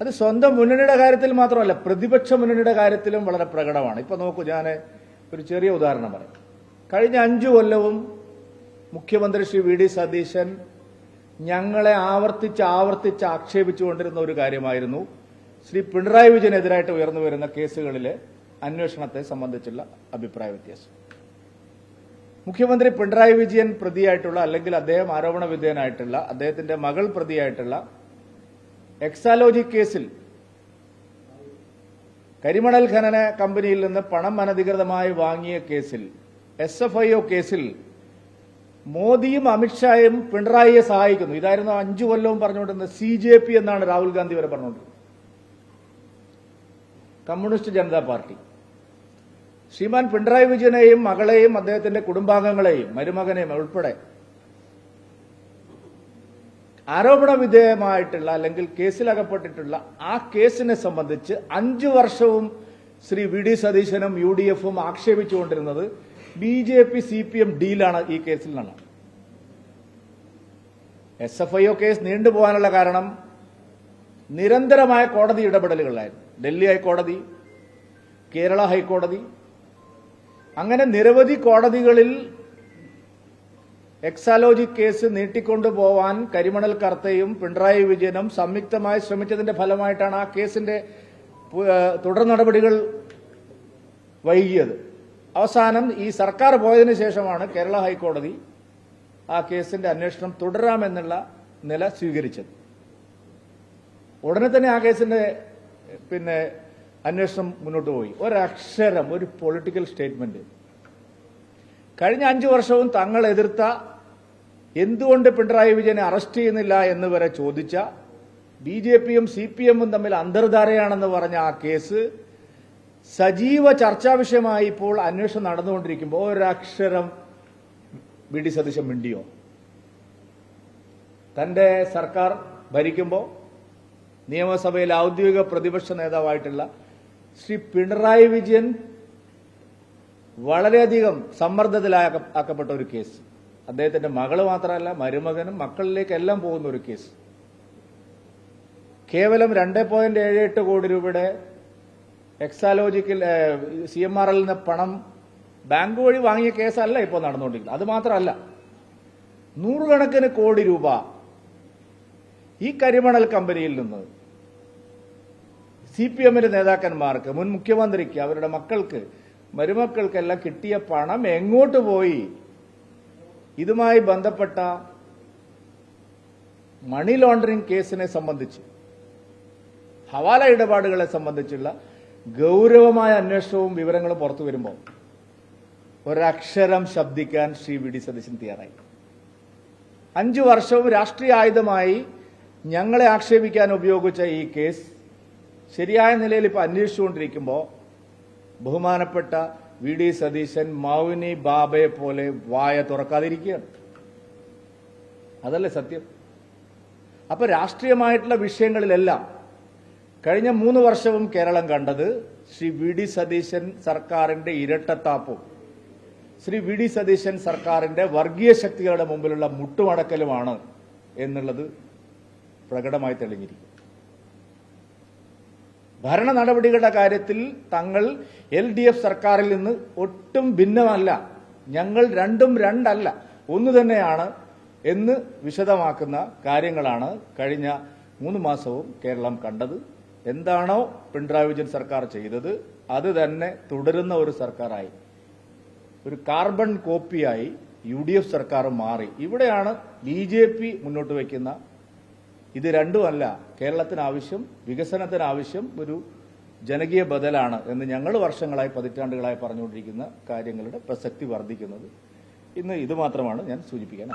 അത് സ്വന്തം മുന്നണിയുടെ കാര്യത്തിൽ മാത്രമല്ല, പ്രതിപക്ഷ മുന്നണിയുടെ കാര്യത്തിലും വളരെ പ്രകടമാണ്. ഇപ്പൊ നോക്കൂ, ഞാൻ ഒരു ചെറിയ ഉദാഹരണം പറയാം. കഴിഞ്ഞ 5 കൊല്ലവും മുഖ്യമന്ത്രി ശ്രീ വി ഡി സതീശൻ ഞങ്ങളെ ആവർത്തിച്ച് ആക്ഷേപിച്ചുകൊണ്ടിരുന്ന ഒരു കാര്യമായിരുന്നു ശ്രീ പിണറായി വിജയനെതിരായിട്ട് ഉയർന്നു വരുന്ന കേസുകളിലെ അന്വേഷണത്തെ സംബന്ധിച്ചുള്ള അഭിപ്രായ വ്യത്യാസം. മുഖ്യമന്ത്രി പിണറായി വിജയൻ പ്രതിയായിട്ടുള്ള, അല്ലെങ്കിൽ അദ്ദേഹം ആരോപണ വിധേയനായിട്ടുള്ള, അദ്ദേഹത്തിന്റെ മകൾ പ്രതിയായിട്ടുള്ള എക്സാലോജി കേസിൽ, കരിമണൽ ഖനന കമ്പനിയിൽ നിന്ന് പണം അനധികൃതമായി വാങ്ങിയ കേസിൽ, SFIO കേസിൽ മോദിയും അമിത്ഷായും പിണറായിയെ സഹായിക്കുന്നു. ഇതായിരുന്നു 5 കൊല്ലവും പറഞ്ഞുകൊണ്ടിരുന്നത്. CJP എന്നാണ് രാഹുൽ ഗാന്ധി വരെ പറഞ്ഞുകൊണ്ടിരുന്നത്. കമ്മ്യൂണിസ്റ്റ് ജനതാ പാർട്ടി ശ്രീമാൻ പിണറായി വിജയനെയും മകളെയും അദ്ദേഹത്തിന്റെ കുടുംബാംഗങ്ങളെയും മരുമകനെയും ഉൾപ്പെടെ ആരോപണ വിധേയമായിട്ടുള്ള, അല്ലെങ്കിൽ കേസിലകപ്പെട്ടിട്ടുള്ള ആ കേസിനെ സംബന്ധിച്ച് 5 വർഷവും ശ്രീ വി ഡി സതീശനും UDFും ആക്ഷേപിച്ചുകൊണ്ടിരുന്നത് BJP CPM ഡീലാണ് ഈ കേസിൽ നിന്നാണ്. SFIO കേസ് നീണ്ടുപോകാനുള്ള കാരണം നിരന്തരമായ കോടതി ഇടപെടലുകളായിരുന്നു. ഡൽഹി ഹൈക്കോടതി, കേരള ഹൈക്കോടതി, അങ്ങനെ നിരവധി കോടതികളിൽ എക്സാലോജി കേസ് നീട്ടിക്കൊണ്ടുപോവാൻ കരിമണൽ കർത്തയും പിണറായി വിജയനും സംയുക്തമായി ശ്രമിച്ചതിന്റെ ഫലമായിട്ടാണ് ആ കേസിന്റെ തുടർ നടപടികൾ വൈകിയത്. അവസാനം ഈ സർക്കാർ പോയതിനു ശേഷമാണ് കേരള ഹൈക്കോടതി ആ കേസിന്റെ അന്വേഷണം തുടരാമെന്നുള്ള നില സ്വീകരിച്ചത്. ഉടനെ തന്നെ ആ കേസിന്റെ അന്വേഷണം മുന്നോട്ട് പോയി. ഒരക്ഷരം, ഒരു പൊളിറ്റിക്കൽ സ്റ്റേറ്റ്മെന്റ്. കഴിഞ്ഞ 5 വർഷവും തങ്ങൾ എതിർത്ത, എന്തുകൊണ്ട് പിണറായി വിജയനെ അറസ്റ്റ് ചെയ്യുന്നില്ല എന്ന് വരെ ചോദിച്ച, BJPയും CPMഉം തമ്മിൽ അന്തർധാരയാണെന്ന് പറഞ്ഞ ആ കേസ് സജീവ ചർച്ചാ വിഷയമായി ഇപ്പോൾ അന്വേഷണം നടന്നുകൊണ്ടിരിക്കുമ്പോൾ ഒരക്ഷരം വി ഡി സതീശൻ മിണ്ടിയോ? തന്റെ സർക്കാർ ഭരിക്കുമ്പോൾ നിയമസഭയിൽ ഔദ്യോഗിക പ്രതിപക്ഷ നേതാവായിട്ടുള്ള ശ്രീ പിണറായി വിജയൻ വളരെയധികം സമ്മർദ്ദത്തിലാക്കപ്പെട്ട ഒരു കേസ്, അദ്ദേഹത്തിന്റെ മകള് മാത്രമല്ല മരുമകനും മക്കളിലേക്കെല്ലാം പോകുന്ന ഒരു കേസ്, കേവലം 2.78 കോടി രൂപയുടെ എക്സാലോജിക്കൽ CMRL നിന്ന് പണം ബാങ്ക് വഴി വാങ്ങിയ കേസല്ല ഇപ്പോൾ നടന്നുകൊണ്ടിരിക്കുന്നത്. അത് മാത്രമല്ല, 100 കണക്കിന് കോടി രൂപ ഈ കരിമണൽ കമ്പനിയിൽ നിന്ന് CPMന്റെ നേതാക്കന്മാർക്ക്, മുൻ മുഖ്യമന്ത്രിക്ക്, അവരുടെ മക്കൾക്ക്, മരുമക്കൾക്കെല്ലാം കിട്ടിയ പണം എങ്ങോട്ട് പോയി? ഇതുമായി ബന്ധപ്പെട്ട മണി ലോണ്ടറിംഗ് കേസിനെ സംബന്ധിച്ച്, ഹവാല ഇടപാടുകളെ സംബന്ധിച്ചുള്ള ഗൗരവമായ അന്വേഷണവും വിവരങ്ങളും പുറത്തു വരുമ്പോൾ ഒരക്ഷരം ശബ്ദിക്കാൻ ശ്രീ വി ഡി സതീശൻ തയ്യാറായി. 5 വർഷവും രാഷ്ട്രീയ ആയുധമായി ഞങ്ങളെ ആക്ഷേപിക്കാൻ ഉപയോഗിച്ച ഈ കേസ് ശരിയായ നിലയിൽ ഇപ്പോൾ അന്വേഷിച്ചുകൊണ്ടിരിക്കുമ്പോൾ ബഹുമാനപ്പെട്ട വി ഡി സതീശൻ മൗനി ബാബയെ പോലെ വായ തുറക്കാതിരിക്കുകയാണ്. അതല്ലേ സത്യം? അപ്പൊ രാഷ്ട്രീയമായിട്ടുള്ള വിഷയങ്ങളിലെല്ലാം കഴിഞ്ഞ 3 വർഷവും കേരളം കണ്ടത് ശ്രീ വി ഡി സതീശൻ സർക്കാരിന്റെ ഇരട്ടത്താപ്പും ശ്രീ വി ഡി സതീശൻ സർക്കാരിന്റെ വർഗീയ ശക്തികളുടെ മുമ്പിലുള്ള മുട്ടുമടക്കലുമാണ് എന്നുള്ളത് പ്രകടമായി തെളിഞ്ഞിരിക്കും. ഭരണ നടപടികളുടെ കാര്യത്തിൽ തങ്ങൾ LDF സർക്കാരിൽ നിന്ന് ഒട്ടും ഭിന്നമല്ല, ഞങ്ങൾ രണ്ടും രണ്ടല്ല, ഒന്ന് തന്നെയാണ് എന്ന് വിശദമാക്കുന്ന കാര്യങ്ങളാണ് കഴിഞ്ഞ 3 മാസവും കേരളം കണ്ടത്. എന്താണോ പിണറായി വിജയൻ സർക്കാർ ചെയ്തത് അത് തന്നെ തുടരുന്ന ഒരു സർക്കാരായി, ഒരു കാർബൺ കോപ്പിയായി UDF സർക്കാർ മാറി. ഇവിടെയാണ് BJP മുന്നോട്ട് വയ്ക്കുന്ന, ഇത് രണ്ടുമല്ല കേരളത്തിന് ആവശ്യം, വികസനത്തിന് ആവശ്യം ഒരു ജനകീയ ബദലാണ് എന്ന് ഞങ്ങൾ വർഷങ്ങളായി, പതിറ്റാണ്ടുകളായി പറഞ്ഞുകൊണ്ടിരിക്കുന്ന കാര്യങ്ങളുടെ പ്രസക്തി വർദ്ധിക്കുന്നത്. ഇന്ന് ഇത് മാത്രമാണ് ഞാൻ സൂചിപ്പിക്കാൻ